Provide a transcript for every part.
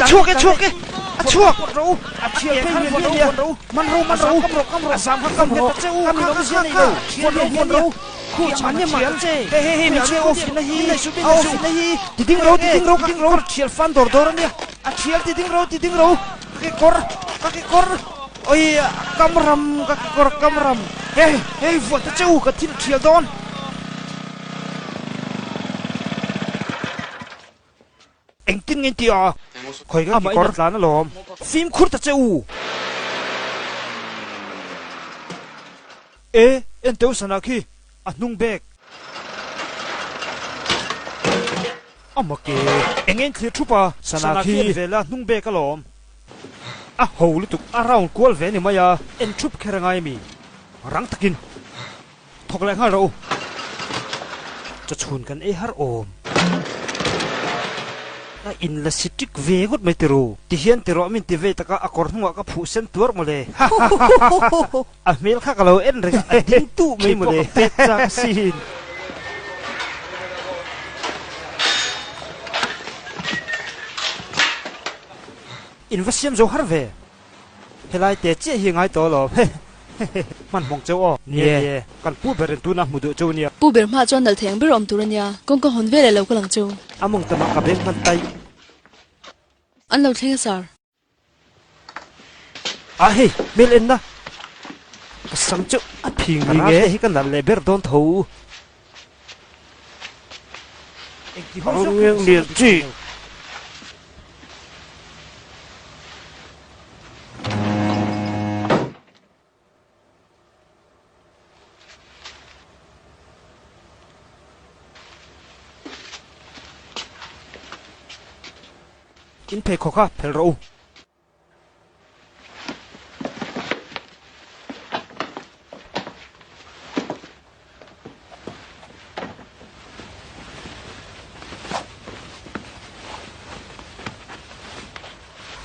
chuộc rau chiều cái miền rau man rau sam cam hết tắc u cam nó xiên này đâu buồn rau khu chán nhầm mà hey mình chiều ofin này đi ding rau chiều fan dor này chiều đi ding rau cái cor ôi cam ram hey vượt tắc u cái thìn chiều don anh tin nghe tiệt khởi cái cor lá nó lòm phim khurt tắc u anh tiêu sana khi nung bek mà kì anh clear chupa sana khi về là nung bek cái lòm hầu lúc around qual về này mà anh chup kher ngay mi răng takin thọc lại hai rau cho chun kan har om in la sitik ve gut mai tiru ti hian tiro min ti ve taka akor hnuwa ka phu sen tur mole mel kha kalo en re ding tu mai mole pet chang sin invasiam zo har ve helai te che hi ngai to lo man mong chau nie kan pu beren tu na mudu chau nia pu ber ma chon dal theng ber om turania kong ko hon ve le lo ko lang chu among tama ka beng man tai an lo theng sar hey mel en na sam chu phing ni nge hi kan dal le ber don tho ngiang chi in pe kho kha phel ro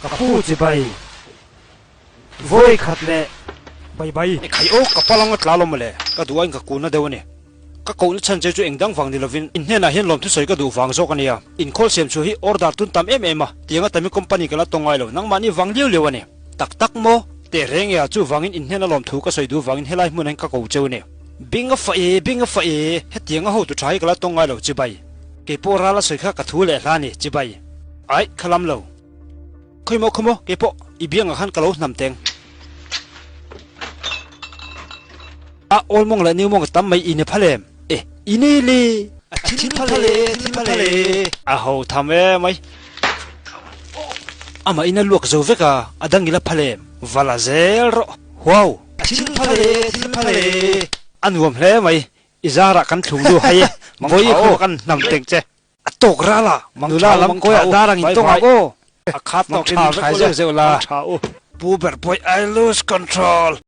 ka pu chi bai voi khat le bai khai o ka palang tla lom le ka duain ka ku na dewani ka ko na chan che chu engdang wang ni lovin in hena hian lom thu soi ka du wang zo ka nia in khol sem chu hi order tun tam a tianga tami company kala tongai lo nang mani wang liu lewani tak mo te reng ya chu wangin in hena lom thu ka soi du wangin helai mun an ka ko cheu ne binga fa e he tianga ho tu thai kala tongai lo chi bai ke pora la soi kha ka thu le hlani chi bai ai khalam lo khoimo ke po ibiang han kalo nam teng olmong la niu mong tam mai ine phalem ini le chin phale ho thame mai ama ina luak zo veka adang ila phale vala zel ro wow chin phale anwam hle mai izara kan thung du haye moi ko kan nam teng che tok ra la mangla lam ko darang in tong ago khat tok in khai ze la pu ber boy I lose control